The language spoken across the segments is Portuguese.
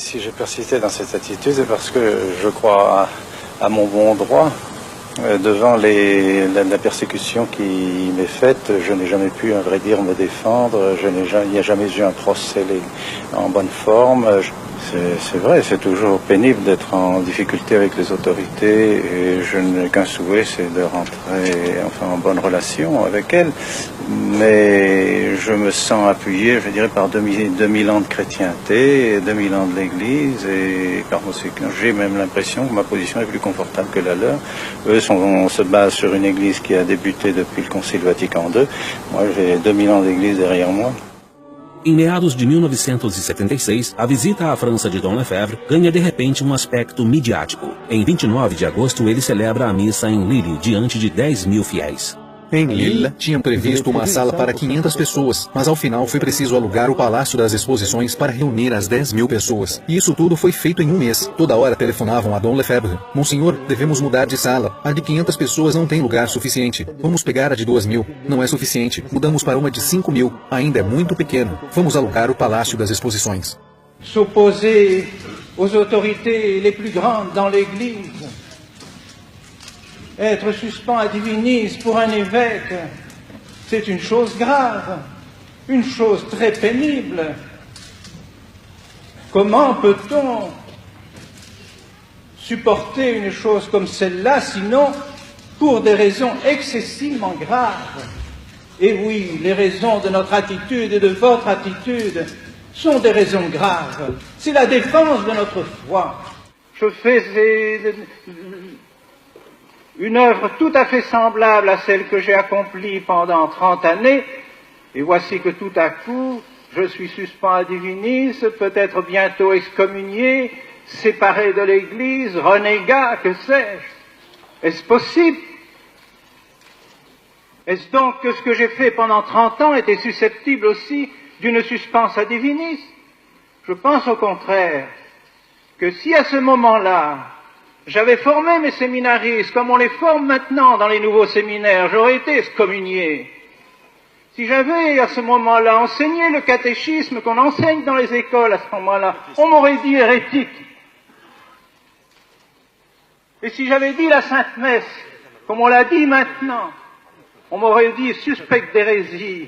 Si j'ai persisté dans cette attitude, c'est parce que je crois à mon bon droit. Devant la persécution qui m'est faite, je n'ai jamais pu, à vrai dire, me défendre. Il n'y a jamais eu un procès en bonne forme. C'est vrai, c'est toujours pénible d'être en difficulté avec les autorités et je n'ai qu'un souhait, c'est de rentrer en bonne relation avec elles. Mais je me sens appuyé, je dirais, par 2000 ans de chrétienté, 2000 ans de l'Église et par conséquent, j'ai même l'impression que ma position est plus confortable que la leur. Eux se basent sur une Église qui a débuté depuis le Concile Vatican II. Moi, j'ai 2000 ans d'Église derrière moi. Em meados de 1976, a visita à França de Dom Lefebvre ganha de repente um aspecto midiático. Em 29 de agosto, ele celebra a missa em Lille diante de 10.000 fiéis. Em Lille, tinham previsto uma sala para 500 pessoas, mas ao final foi preciso alugar o Palácio das Exposições para reunir as 10.000 pessoas. E isso tudo foi feito em um mês. Toda hora telefonavam a Dom Lefebvre. Monsenhor, devemos mudar de sala. A de 500 pessoas não tem lugar suficiente. Vamos pegar a de 2.000. Não é suficiente. Mudamos para uma de 5.000. Ainda é muito pequeno. Vamos alugar o Palácio das Exposições. S'opposer aux autorités les plus grandes dans l'Église. Être suspens à divinis pour un évêque, c'est une chose grave, une chose très pénible. Comment peut-on supporter une chose comme celle-là, sinon pour des raisons excessivement graves? Et oui, les raisons de notre attitude et de votre attitude sont des raisons graves. C'est la défense de notre foi. Je faisais une œuvre tout à fait semblable à celle que j'ai accomplie pendant 30 années, et voici que tout à coup, je suis suspens à divinis, peut-être bientôt excommunié, séparé de l'Église, renégat, que sais-je? Est-ce possible? Est-ce donc que ce que j'ai fait pendant 30 ans était susceptible aussi d'une suspense à divinis? Je pense au contraire que si à ce moment-là, j'avais formé mes séminaristes comme on les forme maintenant dans les nouveaux séminaires, j'aurais été excommunié. Si j'avais à ce moment-là enseigné le catéchisme qu'on enseigne dans les écoles à ce moment-là, on m'aurait dit hérétique. Et si j'avais dit la Sainte Messe, comme on l'a dit maintenant, on m'aurait dit suspect d'hérésie.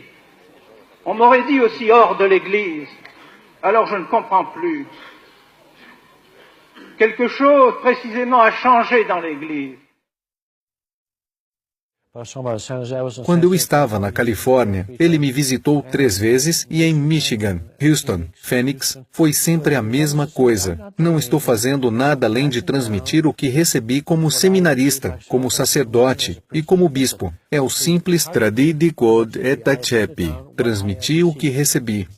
On m'aurait dit aussi hors de l'Église. Alors je ne comprends plus. Quelque chose, précisément, a changé dans l'Église. Quando eu estava na Califórnia, ele me visitou 3 vezes e em Michigan, Houston, Phoenix, foi sempre a mesma coisa. Não estou fazendo nada além de transmitir o que recebi como seminarista, como sacerdote e como bispo. É o simples tradidi quod et accepi. Transmiti o que recebi.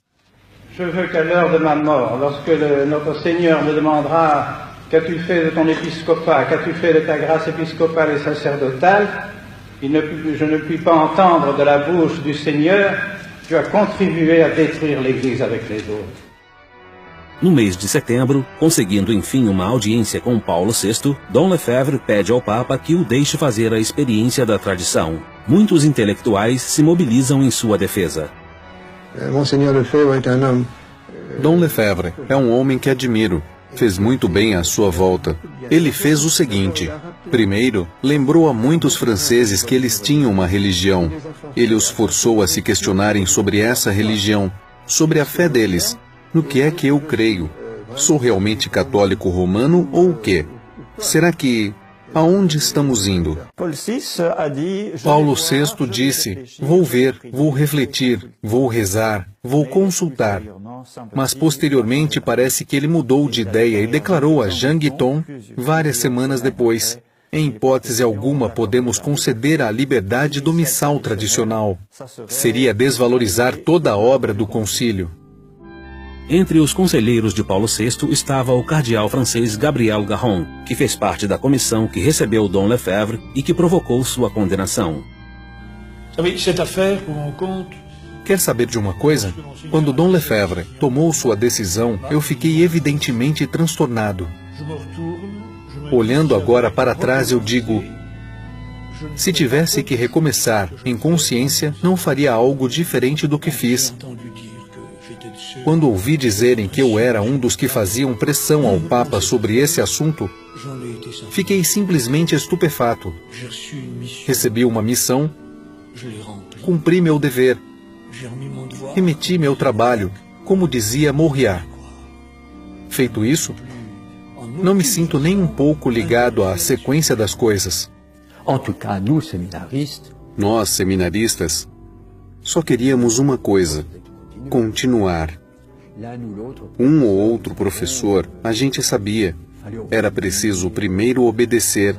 Je veux qu'à l'heure de ma mort, lorsque notre Seigneur me demandera qu'as-tu fait de ton épiscopat, qu'as-tu fait de ta grâce épiscopale et sacerdotale, je ne puis pas entendre de la bouche du Seigneur, tu as contribué à détruire l'Église avec les autres. No mês de setembro, conseguindo enfim uma audiência com Paulo VI, Dom Lefebvre pede ao Papa que o deixe fazer a experiência da tradição. Muitos intelectuais se mobilizam em sua defesa. Dom Lefebvre é um homem que admiro. Fez muito bem à sua volta. Ele fez o seguinte. Primeiro, lembrou a muitos franceses que eles tinham uma religião. Ele os forçou a se questionarem sobre essa religião, sobre a fé deles. No que é que eu creio? Sou realmente católico romano ou o quê? Será que... aonde estamos indo? Paulo VI disse, vou ver, vou refletir, vou rezar, vou consultar. Mas posteriormente parece que ele mudou de ideia e declarou a Jean Guiton, várias semanas depois, em hipótese alguma podemos conceder a liberdade do missal tradicional. Seria desvalorizar toda a obra do concílio. Entre os conselheiros de Paulo VI estava o cardeal francês Gabriel Garron, que fez parte da comissão que recebeu Dom Lefebvre e que provocou sua condenação. Quer saber de uma coisa? Quando Dom Lefebvre tomou sua decisão, eu fiquei evidentemente transtornado. Olhando agora para trás, eu digo, se tivesse que recomeçar em consciência, não faria algo diferente do que fiz. Quando ouvi dizerem que eu era um dos que faziam pressão ao Papa sobre esse assunto, fiquei simplesmente estupefato. Recebi uma missão, cumpri meu dever, remeti meu trabalho, como dizia Morriat. Feito isso, não me sinto nem um pouco ligado à sequência das coisas. Nós, seminaristas, só queríamos uma coisa: continuar. Um ou outro professor, a gente sabia, era preciso primeiro obedecer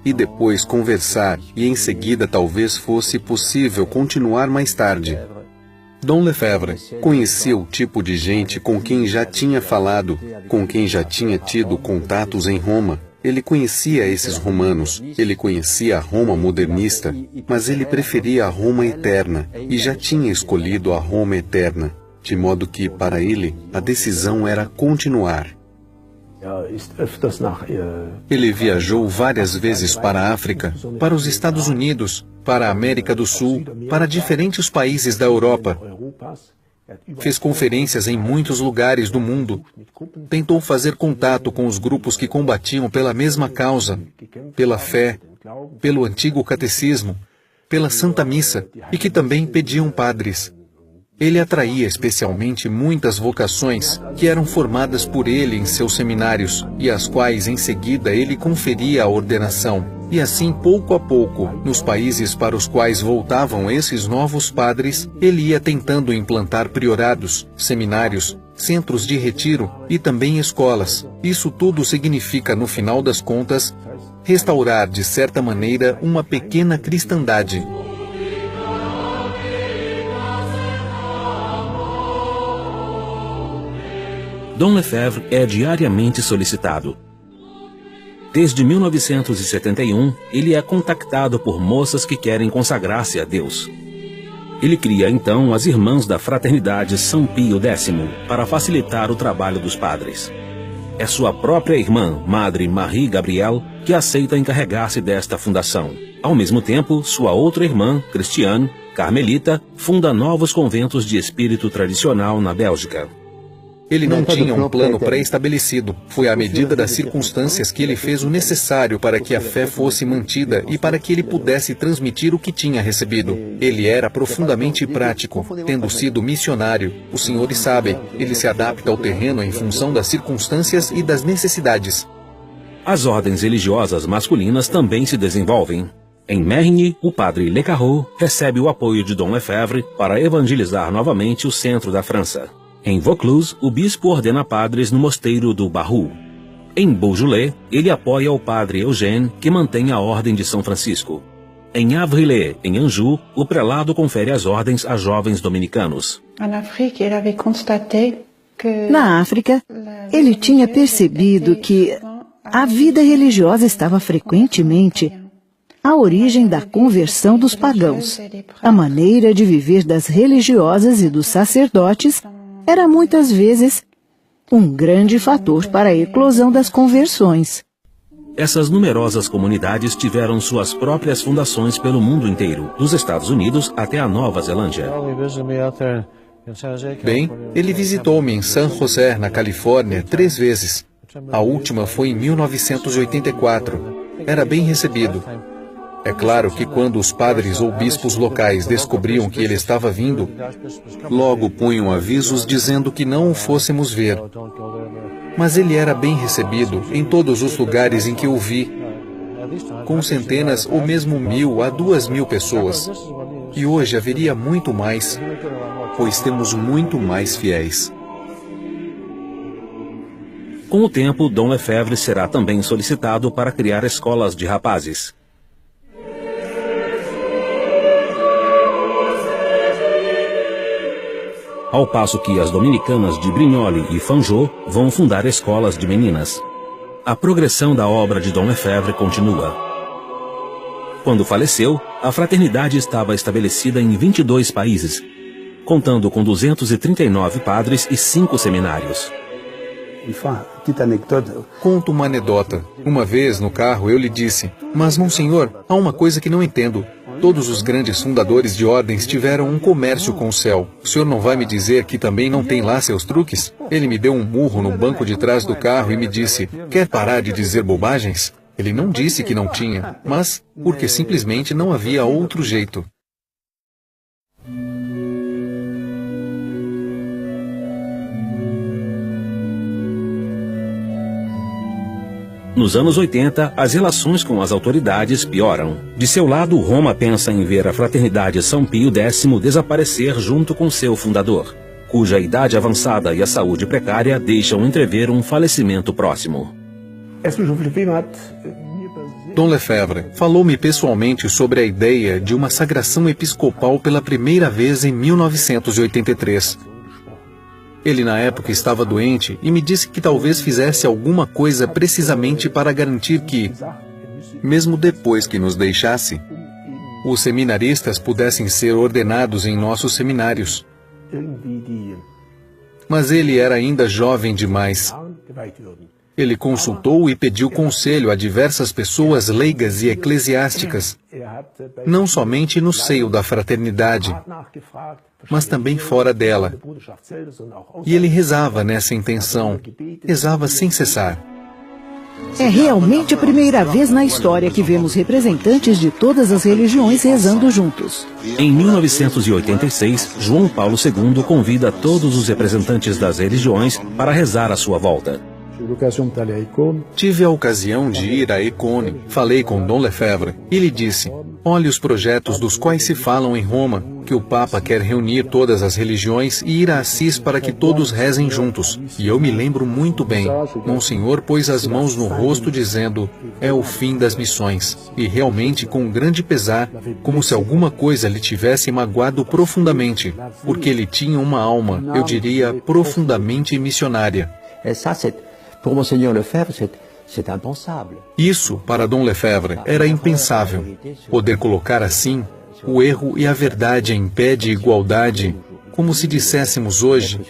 e depois conversar, e em seguida talvez fosse possível continuar mais tarde. Dom Lefebvre conhecia o tipo de gente com quem já tinha falado, com quem já tinha tido contatos em Roma. Ele conhecia esses romanos, ele conhecia a Roma modernista, mas ele preferia a Roma eterna e já tinha escolhido a Roma eterna, de modo que, para ele, a decisão era continuar. Ele viajou várias vezes para a África, para os Estados Unidos, para a América do Sul, para diferentes países da Europa. Fez conferências em muitos lugares do mundo. Tentou fazer contato com os grupos que combatiam pela mesma causa, pela fé, pelo antigo catecismo, pela Santa Missa, e que também pediam padres. Ele atraía especialmente muitas vocações que eram formadas por ele em seus seminários e às quais em seguida ele conferia a ordenação. E assim, pouco a pouco, nos países para os quais voltavam esses novos padres, ele ia tentando implantar priorados, seminários, centros de retiro e também escolas. Isso tudo significa, no final das contas, restaurar, de certa maneira, uma pequena cristandade. Dom Lefebvre é diariamente solicitado. Desde 1971, ele é contactado por moças que querem consagrar-se a Deus. Ele cria então as Irmãs da Fraternidade São Pio X para facilitar o trabalho dos padres. É sua própria irmã, Madre Marie Gabrielle, que aceita encarregar-se desta fundação. Ao mesmo tempo, sua outra irmã, Christiane, carmelita, funda novos conventos de espírito tradicional na Bélgica. Ele não tinha um plano pré-estabelecido. Foi à medida das circunstâncias que ele fez o necessário para que a fé fosse mantida e para que ele pudesse transmitir o que tinha recebido. Ele era profundamente prático, tendo sido missionário. Os senhores sabem, ele se adapta ao terreno em função das circunstâncias e das necessidades. As ordens religiosas masculinas também se desenvolvem. Em Mérigny, o padre Le Carreau recebe o apoio de Dom Lefebvre para evangelizar novamente o centro da França. Em Vaucluse, o bispo ordena padres no mosteiro do Barroux. Em Beaujolais, ele apoia o padre Eugène, que mantém a ordem de São Francisco. Em Avrillé, em Anjou, o prelado confere as ordens a jovens dominicanos. Na África, ele tinha percebido que a vida religiosa estava frequentemente à origem da conversão dos pagãos. A maneira de viver das religiosas e dos sacerdotes era muitas vezes um grande fator para a eclosão das conversões. Essas numerosas comunidades tiveram suas próprias fundações pelo mundo inteiro, dos Estados Unidos até a Nova Zelândia. Bem, ele visitou-me em San José, na Califórnia, 3 vezes. A última foi em 1984. Era bem recebido. É claro que quando os padres ou bispos locais descobriam que ele estava vindo, logo punham avisos dizendo que não o fôssemos ver. Mas ele era bem recebido em todos os lugares em que o vi, com centenas ou mesmo 1.000 a 2.000 pessoas. E hoje haveria muito mais, pois temos muito mais fiéis. Com o tempo, Dom Lefebvre será também solicitado para criar escolas de rapazes. Ao passo que as dominicanas de Brignoles e Fanjeaux vão fundar escolas de meninas. A progressão da obra de Dom Lefebvre continua. Quando faleceu, a fraternidade estava estabelecida em 22 países, contando com 239 padres e 5 seminários. Conto uma anedota. Uma vez, no carro, eu lhe disse: "Mas, monsenhor, há uma coisa que não entendo. Todos os grandes fundadores de ordens tiveram um comércio com o céu. O senhor não vai me dizer que também não tem lá seus truques? Ele me deu um murro no banco de trás do carro e me disse: quer parar de dizer bobagens? Ele não disse que não tinha, mas porque simplesmente não havia outro jeito. Nos anos 80, as relações com as autoridades pioram. De seu lado, Roma pensa em ver a Fraternidade São Pio X desaparecer junto com seu fundador, cuja idade avançada e a saúde precária deixam entrever um falecimento próximo. Dom Lefebvre falou-me pessoalmente sobre a ideia de uma sagração episcopal pela primeira vez em 1983. Ele na época estava doente e me disse que talvez fizesse alguma coisa precisamente para garantir que, mesmo depois que nos deixasse, os seminaristas pudessem ser ordenados em nossos seminários. Mas ele era ainda jovem demais. Ele consultou e pediu conselho a diversas pessoas leigas e eclesiásticas, não somente no seio da fraternidade, mas também fora dela. E ele rezava nessa intenção, rezava sem cessar. É realmente a primeira vez na história que vemos representantes de todas as religiões rezando juntos. Em 1986, João Paulo II convida todos os representantes das religiões para rezar à sua volta. Tive a ocasião de ir a Econe. Falei com Dom Lefebvre. Ele disse: olhe os projetos dos quais se falam em Roma, que o Papa quer reunir todas as religiões e ir a Assis para que todos rezem juntos. E eu me lembro muito bem. Monsenhor pôs as mãos no rosto dizendo: é o fim das missões. E realmente com grande pesar, como se alguma coisa lhe tivesse magoado profundamente, porque ele tinha uma alma, eu diria, profundamente missionária. Pour Monseigneur Lefebvre, c'est impensable. Isso, para Dom Lefebvre, era impensável. Poder colocar assim o erro e a verdade em pé de igualdade, como se disséssemos hoje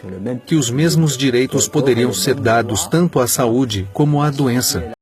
que os mesmos direitos poderiam ser dados tanto à saúde como à doença.